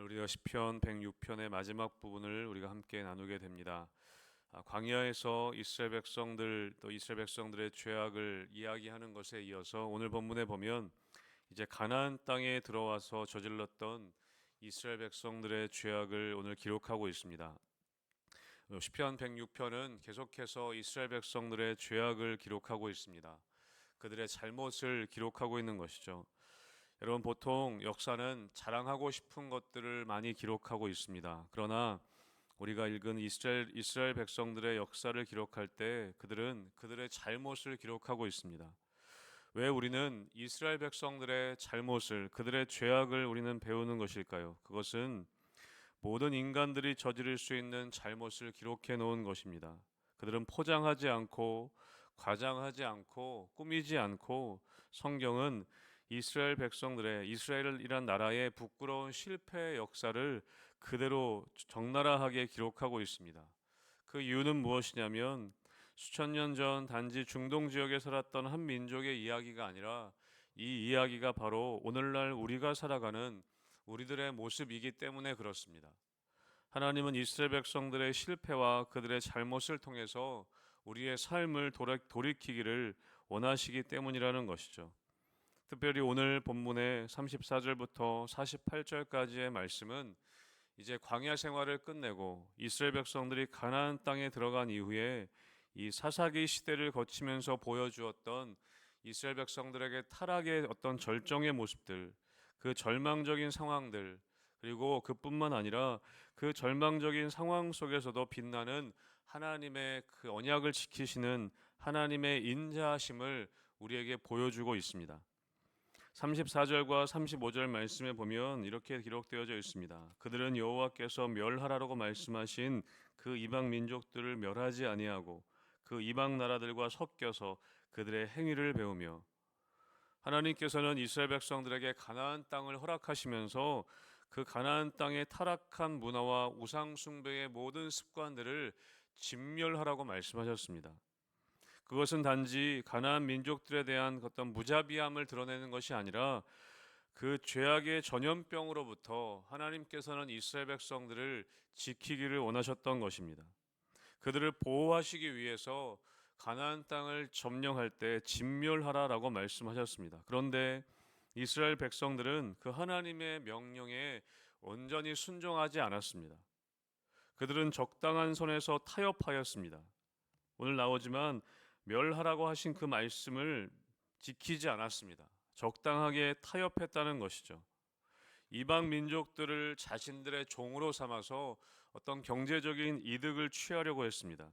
우리가 시편 106편의 마지막 부분을 우리가 함께 나누게 됩니다. 광야에서 이스라엘 백성들 또 이스라엘 백성들의 죄악을 이야기하는 것에 이어서 오늘 본문에 보면 이제 가나안 땅에 들어와서 저질렀던 이스라엘 백성들의 죄악을 오늘 기록하고 있습니다. 시편 106편은 계속해서 이스라엘 백성들의 죄악을 기록하고 있습니다. 그들의 잘못을 기록하고 있는 것이죠. 여러분, 보통 역사는 자랑하고 싶은 것들을 많이 기록하고 있습니다. 그러나 우리가 읽은 이스라엘 백성들의 역사를 기록할 때 그들은 그들의 잘못을 기록하고 있습니다. 왜 우리는 이스라엘 백성들의 잘못을, 그들의 죄악을 우리는 배우는 것일까요? 그것은 모든 인간들이 저지를 수 있는 잘못을 기록해 놓은 것입니다. 그들은 포장하지 않고 과장하지 않고 꾸미지 않고 성경은 이스라엘 백성들의 이스라엘이란 나라의 부끄러운 실패의 역사를 그대로 적나라하게 기록하고 있습니다. 그 이유는 무엇이냐면 수천 년 전 단지 중동 지역에 살았던 한 민족의 이야기가 아니라 이 이야기가 바로 오늘날 우리가 살아가는 우리들의 모습이기 때문에 그렇습니다. 하나님은 이스라엘 백성들의 실패와 그들의 잘못을 통해서 우리의 삶을 돌이키기를 원하시기 때문이라는 것이죠. 특별히 오늘 본문의 34절부터 48절까지의 말씀은 이제 광야 생활을 끝내고 이스라엘 백성들이 가나안 땅에 들어간 이후에 이 사사기 시대를 거치면서 보여주었던 이스라엘 백성들에게 타락의 어떤 절정의 모습들, 그 절망적인 상황들, 그리고 그뿐만 아니라 그 절망적인 상황 속에서도 빛나는 하나님의 그 언약을 지키시는 하나님의 인자하심을 우리에게 보여주고 있습니다. 34절과 35절 말씀에 보면 이렇게 기록되어져 있습니다. 그들은 여호와께서 멸하라고 말씀하신 그 이방 민족들을 멸하지 아니하고 그 이방 나라들과 섞여서 그들의 행위를 배우며, 하나님께서는 이스라엘 백성들에게 가나안 땅을 허락하시면서 그 가나안 땅의 타락한 문화와 우상 숭배의 모든 습관들을 진멸하라고 말씀하셨습니다. 그것은 단지 가나안 민족들에 대한 어떤 무자비함을 드러내는 것이 아니라 그 죄악의 전염병으로부터 하나님께서는 이스라엘 백성들을 지키기를 원하셨던 것입니다. 그들을 보호하시기 위해서 가나안 땅을 점령할 때 진멸하라라고 말씀하셨습니다. 그런데 이스라엘 백성들은 그 하나님의 명령에 온전히 순종하지 않았습니다. 그들은 적당한 선에서 타협하였습니다. 오늘 나오지만 멸하라고 하신 그 말씀을 지키지 않았습니다. 적당하게 타협했다는 것이죠. 이방 민족들을 자신들의 종으로 삼아서 어떤 경제적인 이득을 취하려고 했습니다.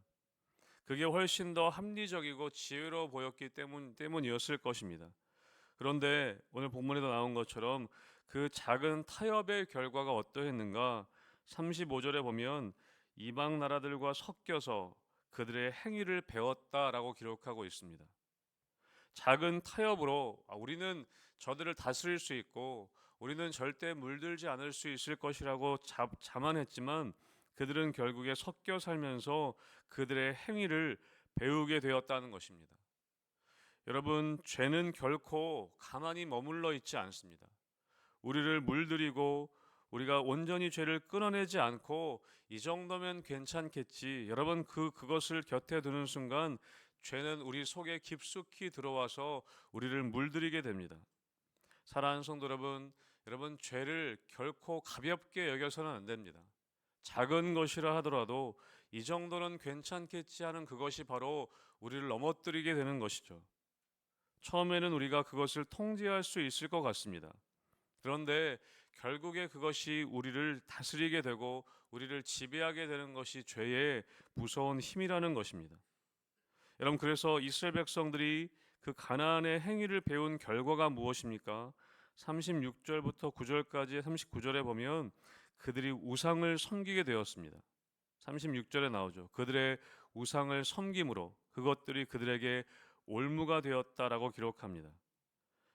그게 훨씬 더 합리적이고 지혜로워 보였기 때문이었을 것입니다. 그런데 오늘 본문에도 나온 것처럼 그 작은 타협의 결과가 어떠했는가? 35절에 보면 이방 나라들과 섞여서 그들의 행위를 배웠다라고 기록하고 있습니다. 작은 타협으로 우리는 저들을 다스릴 수 있고 우리는 절대 물들지 않을 수 있을 것이라고 자만했지만 그들은 결국에 섞여 살면서 그들의 행위를 배우게 되었다는 것입니다. 여러분, 죄는 결코 가만히 머물러 있지 않습니다. 우리를 물들이고 우리가 온전히 죄를 끊어내지 않고 이 정도면 괜찮겠지, 여러분, 그것을 곁에 두는 순간 죄는 우리 속에 깊숙이 들어와서 우리를 물들이게 됩니다. 사랑하는 성도 여러분, 죄를 결코 가볍게 여겨서는 안 됩니다. 작은 것이라 하더라도 이 정도는 괜찮겠지 하는 그것이 바로 우리를 넘어뜨리게 되는 것이죠. 처음에는 우리가 그것을 통제할 수 있을 것 같습니다. 그런데 결국에 그것이 우리를 다스리게 되고 우리를 지배하게 되는 것이 죄의 무서운 힘이라는 것입니다. 여러분, 그래서 이스라엘 백성들이 그 가나안의 행위를 배운 결과가 무엇입니까? 36절부터 9절까지 39절에 보면 그들이 우상을 섬기게 되었습니다. 36절에 나오죠. 그들의 우상을 섬김으로 그것들이 그들에게 올무가 되었다라고 기록합니다.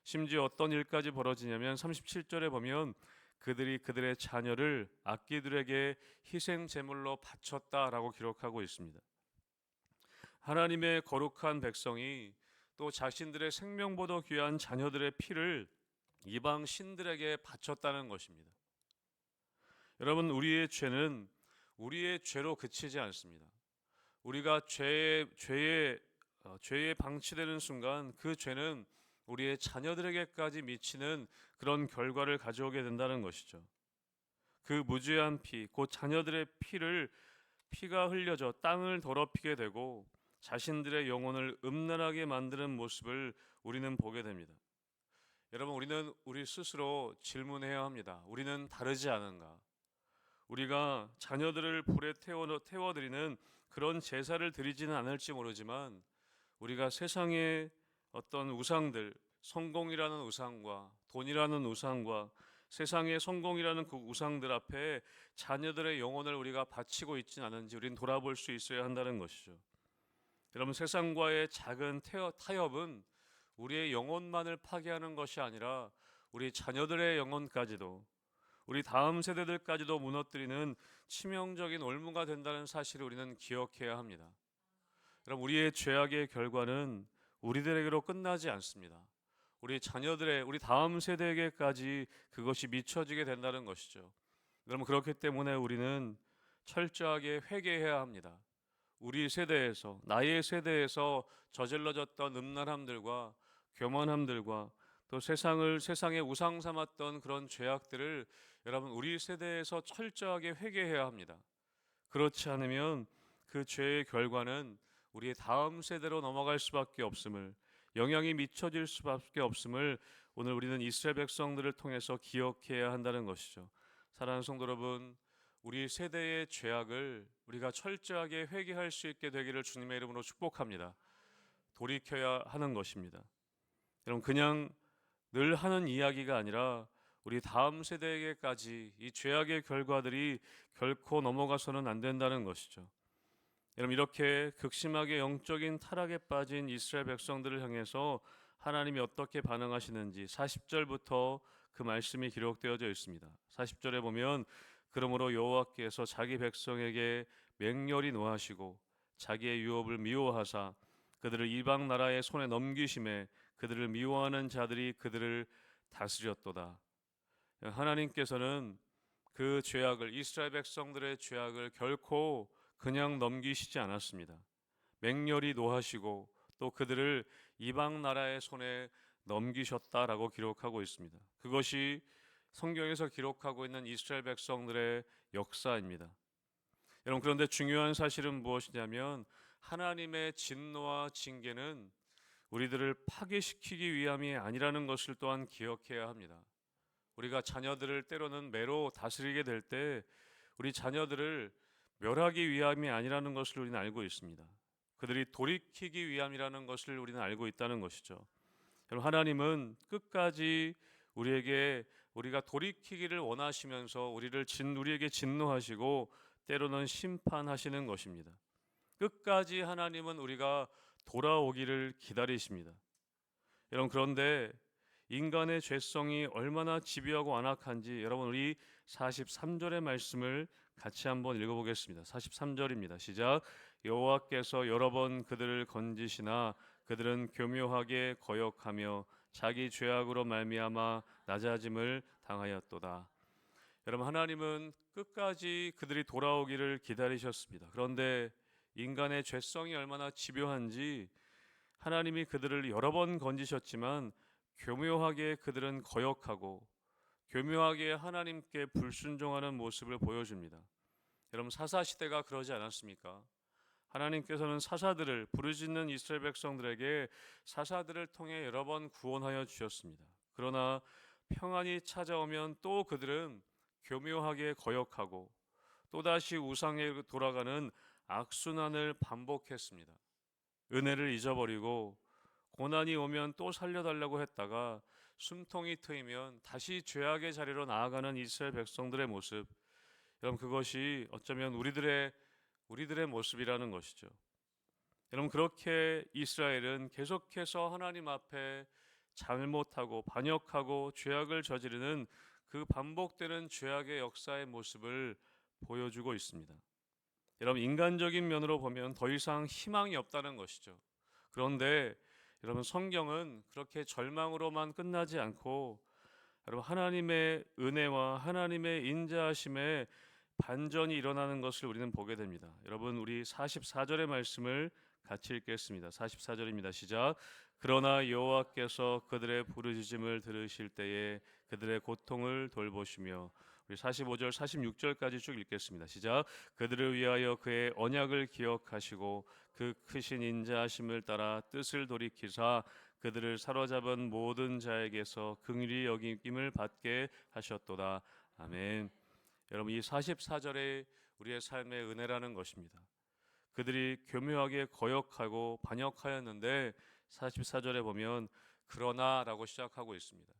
심지어 어떤 일까지 벌어지냐면 37절에 보면 그들이 그들의 자녀를 악기들에게 희생 제물로 바쳤다라고 기록하고 있습니다. 하나님의 거룩한 백성이 또 자신들의 생명보다 귀한 자녀들의 피를 이방 신들에게 바쳤다는 것입니다. 여러분, 우리의 죄는 우리의 죄로 그치지 않습니다. 우리가 죄에 방치되는 순간 그 죄는 우리의 자녀들에게까지 미치는 그런 결과를 가져오게 된다는 것이죠. 그 무죄한 피, 곧 자녀들의 피가 흘려져 땅을 더럽히게 되고 자신들의 영혼을 음란하게 만드는 모습을 우리는 보게 됩니다. 여러분, 우리는 우리 스스로 질문해야 합니다. 우리는 다르지 않은가? 우리가 자녀들을 불에 태워드리는 그런 제사를 드리지는 않을지 모르지만 우리가 세상의 어떤 우상들, 성공이라는 우상과 돈이라는 우상과 세상의 성공이라는 그 우상들 앞에 자녀들의 영혼을 우리가 바치고 있지는 않은지 우리는 돌아볼 수 있어야 한다는 것이죠. 여러분, 세상과의 작은 타협은 우리의 영혼만을 파괴하는 것이 아니라 우리 자녀들의 영혼까지도, 우리 다음 세대들까지도 무너뜨리는 치명적인 올무가 된다는 사실을 우리는 기억해야 합니다. 여러분, 우리의 죄악의 결과는 우리들에게로 끝나지 않습니다. 우리 자녀들의, 우리 다음 세대에게까지 그것이 미쳐지게 된다는 것이죠. 여러분, 그렇기 때문에 우리는 철저하게 회개해야 합니다. 우리 세대에서, 나의 세대에서 저질러졌던 음란함들과 교만함들과 또 세상의 우상 삼았던 그런 죄악들을 여러분, 우리 세대에서 철저하게 회개해야 합니다. 그렇지 않으면 그 죄의 결과는 우리의 다음 세대로 넘어갈 수밖에 없음을, 영향이 미쳐질 수밖에 없음을 오늘 우리는 이스라엘 백성들을 통해서 기억해야 한다는 것이죠. 사랑하는 성도 여러분, 우리 세대의 죄악을 우리가 철저하게 회개할 수 있게 되기를 주님의 이름으로 축복합니다. 돌이켜야 하는 것입니다. 여러분, 그냥 늘 하는 이야기가 아니라 우리 다음 세대에게까지 이 죄악의 결과들이 결코 넘어가서는 안 된다는 것이죠. 여러분, 이렇게 극심하게 영적인 타락에 빠진 이스라엘 백성들을 향해서 하나님이 어떻게 반응하시는지 40절부터 그 말씀이 기록되어져 있습니다. 40절에 보면 그러므로 여호와께서 자기 백성에게 맹렬히 노하시고 자기의 유업을 미워하사 그들을 이방 나라의 손에 넘기심에 그들을 미워하는 자들이 그들을 다스렸도다. 하나님께서는 그 죄악을, 이스라엘 백성들의 죄악을 결코 그냥 넘기시지 않았습니다. 맹렬히 노하시고 또 그들을 이방 나라의 손에 넘기셨다라고 기록하고 있습니다. 그것이 성경에서 기록하고 있는 이스라엘 백성들의 역사입니다. 여러분, 그런데 중요한 사실은 무엇이냐면 하나님의 진노와 징계는 우리들을 파괴시키기 위함이 아니라는 것을 또한 기억해야 합니다. 우리가 자녀들을 때로는 매로 다스리게 될 때 우리 자녀들을 멸하기 위함이 아니라는 것을 우리는 알고 있습니다. 그들이 돌이키기 위함이라는 것을 우리는 알고 있다는 것이죠. 여러분, 하나님은 끝까지 우리가 돌이키기를 원하시면서 우리에게 진노하시고 때로는 심판하시는 것입니다. 끝까지 하나님은 우리가 돌아오기를 기다리십니다. 여러분, 그런데 인간의 죄성이 얼마나 집요하고 완악한지 여러분, 우리 43절의 말씀을 같이 한번 읽어보겠습니다. 43절입니다. 시작. 여호와께서 여러 번 그들을 건지시나 그들은 교묘하게 거역하며 자기 죄악으로 말미암아 낮아짐을 당하였도다. 여러분, 하나님은 끝까지 그들이 돌아오기를 기다리셨습니다. 그런데 인간의 죄성이 얼마나 집요한지 하나님이 그들을 여러 번 건지셨지만 교묘하게 그들은 거역하고 교묘하게 하나님께 불순종하는 모습을 보여줍니다. 여러분, 사사시대가 그러지 않았습니까? 하나님께서는 사사들을, 부르짖는 이스라엘 백성들에게 사사들을 통해 여러 번 구원하여 주셨습니다. 그러나 평안이 찾아오면 또 그들은 교묘하게 거역하고 또다시 우상에 돌아가는 악순환을 반복했습니다. 은혜를 잊어버리고 고난이 오면 또 살려달라고 했다가 숨통이 트이면 다시 죄악의 자리로 나아가는 이스라엘 백성들의 모습, 여러분, 그것이 어쩌면 우리들의 모습이라는 것이죠. 여러분, 그렇게 이스라엘은 계속해서 하나님 앞에 잘못하고 반역하고 죄악을 저지르는 그 반복되는 죄악의 역사의 모습을 보여주고 있습니다. 여러분, 인간적인 면으로 보면 더 이상 희망이 없다는 것이죠. 그런데 여러분, 성경은 그렇게 절망으로만 끝나지 않고 여러분, 하나님의 은혜와 하나님의 인자하심에 반전이 일어나는 것을 우리는 보게 됩니다. 여러분, 우리 44절의 말씀을 같이 읽겠습니다. 44절입니다. 시작. 그러나 여호와께서 그들의 부르짖음을 들으실 때에 그들의 고통을 돌보시며, 우리 45절 46절까지 쭉 읽겠습니다. 시작. 그들을 위하여 그의 언약을 기억하시고 그 크신 인자하심을 따라 뜻을 돌이키사 그들을 사로잡은 모든 자에게서 긍휼히 여김을 받게 하셨도다. 아멘. 여러분, 이 44절에 우리의 삶의 은혜라는 것입니다. 그들이 교묘하게 거역하고 반역하였는데 44절에 보면 그러나라고 시작하고 있습니다.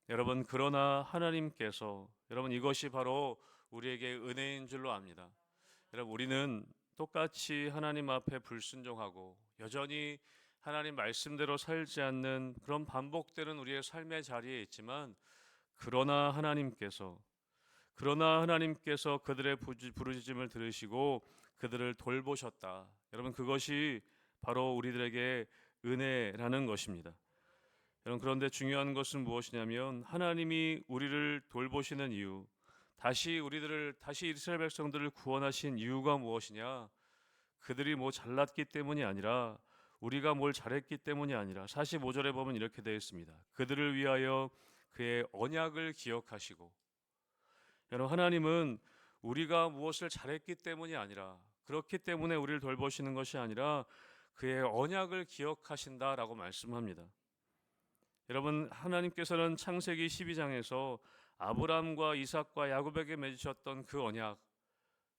여러분, 그러나 하나님께서, 여러분, 이것이 바로 우리에게 은혜인 줄로 압니다. 여러분, 우리는 똑같이 하나님 앞에 불순종하고 여전히 하나님 말씀대로 살지 않는 그런 반복되는 우리의 삶의 자리에 있지만, 그러나 하나님께서 그들의 부르짖음을 들으시고 그들을 돌보셨다. 여러분, 그것이 바로 우리들에게 은혜라는 것입니다. 여러분, 그런데 중요한 것은 무엇이냐면, 하나님이 우리를 돌보시는 이유, 다시 이스라엘 백성들을 구원하신 이유가 무엇이냐? 그들이 뭐 잘났기 때문이 아니라, 우리가 뭘 잘했기 때문이 아니라, 45절에 보면 이렇게 되어 있습니다. 그들을 위하여 그의 언약을 기억하시고. 여러분, 하나님은 우리가 무엇을 잘했기 때문이 아니라, 그렇기 때문에 우리를 돌보시는 것이 아니라 그의 언약을 기억하신다라고 말씀합니다. 여러분, 하나님께서는 창세기 12장에서 아브라함과 이삭과 야곱에게 맺으셨던 그 언약,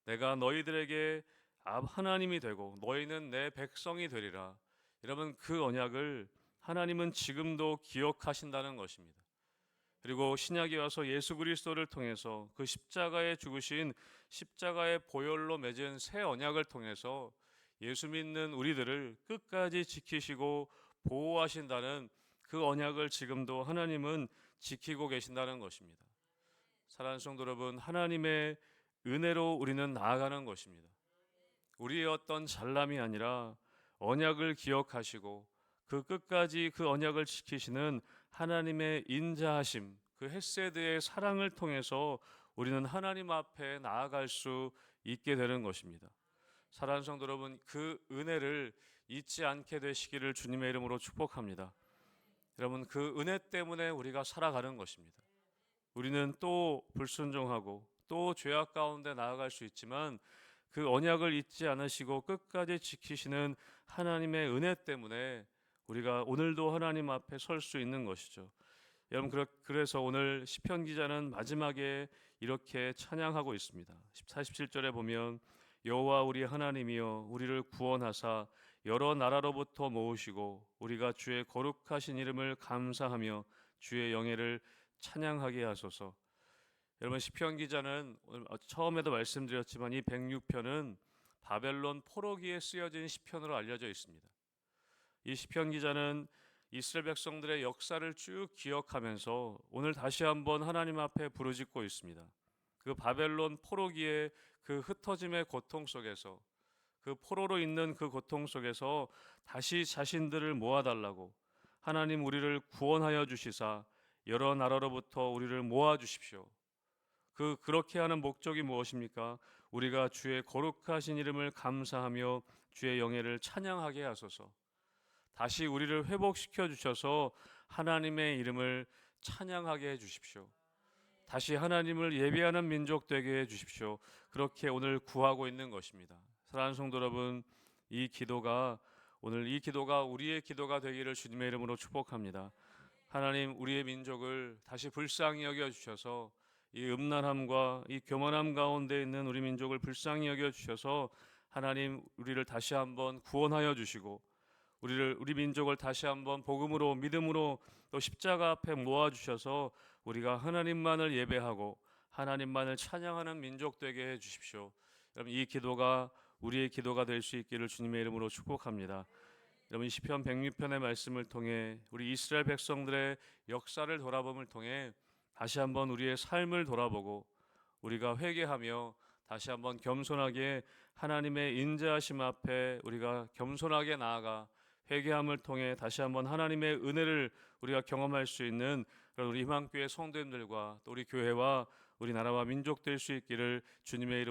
내가 너희들에게 하나님이 되고 너희는 내 백성이 되리라. 여러분, 그 언약을 하나님은 지금도 기억하신다는 것입니다. 그리고 신약에 와서 예수 그리스도를 통해서 그 십자가에 죽으신 십자가의 보혈로 맺은 새 언약을 통해서 예수 믿는 우리들을 끝까지 지키시고 보호하신다는 그 언약을 지금도 하나님은 지키고 계신다는 것입니다. 사랑하는 성도 여러분, 하나님의 은혜로 우리는 나아가는 것입니다. 우리의 어떤 잘남이 아니라 언약을 기억하시고 그 끝까지 그 언약을 지키시는 하나님의 인자하심, 그 헤세드의 사랑을 통해서 우리는 하나님 앞에 나아갈 수 있게 되는 것입니다. 사랑하는 성도 여러분, 그 은혜를 잊지 않게 되시기를 주님의 이름으로 축복합니다. 여러분, 그 은혜 때문에 우리가 살아가는 것입니다. 우리는 또 불순종하고 또 죄악 가운데 나아갈 수 있지만, 그 언약을 잊지 않으시고 끝까지 지키시는 하나님의 은혜 때문에 우리가 오늘도 하나님 앞에 설 수 있는 것이죠. 여러분, 그래서 오늘 시편 기자는 마지막에 이렇게 찬양하고 있습니다. 47절에 보면 여호와 우리 하나님이여 우리를 구원하사 여러 나라로부터 모으시고 우리가 주의 거룩하신 이름을 감사하며 주의 영예를 찬양하게 하소서. 여러분, 시편 기자는 오늘 처음에도 말씀드렸지만 이 106편은 바벨론 포로기에 쓰여진 시편으로 알려져 있습니다. 이 시편 기자는 이스라엘 백성들의 역사를 쭉 기억하면서 오늘 다시 한번 하나님 앞에 부르짖고 있습니다. 그 바벨론 포로기의 그 흩어짐의 고통 속에서, 그 포로로 있는 그 고통 속에서 다시 자신들을 모아달라고, 하나님 우리를 구원하여 주시사 여러 나라로부터 우리를 모아 주십시오. 그렇게 하는 목적이 무엇입니까? 우리가 주의 거룩하신 이름을 감사하며 주의 영예를 찬양하게 하소서. 다시 우리를 회복시켜 주셔서 하나님의 이름을 찬양하게 해 주십시오. 다시 하나님을 예배하는 민족 되게 해 주십시오. 그렇게 오늘 구하고 있는 것입니다. 사랑하는 성도 여러분, 오늘 이 기도가 우리의 기도가 되기를 주님의 이름으로 축복합니다. 하나님, 우리의 민족을 다시 불쌍히 여겨 주셔서 이 음란함과 이 교만함 가운데 있는 우리 민족을 불쌍히 여겨 주셔서 하나님 우리를 다시 한번 구원하여 주시고 우리 민족을 다시 한번 복음으로, 믿음으로 또 십자가 앞에 모아 주셔서 우리가 하나님만을 예배하고 하나님만을 찬양하는 민족 되게 해 주십시오. 여러분, 이 기도가 우리의 기도가 될 수 있기를 주님의 이름으로 축복합니다. 여러분, 이 시편 106편의 말씀을 통해 우리 이스라엘 백성들의 역사를 돌아봄을 통해 다시 한번 우리의 삶을 돌아보고 우리가 회개하며 다시 한번 겸손하게 하나님의 인자하심 앞에 우리가 겸손하게 나아가 회개함을 통해 다시 한번 하나님의 은혜를 우리가 경험할 수 있는 그런 우리 희망교회 성도님들과 또 우리 교회와 우리 나라와 민족 될 수 있기를 주님의 이름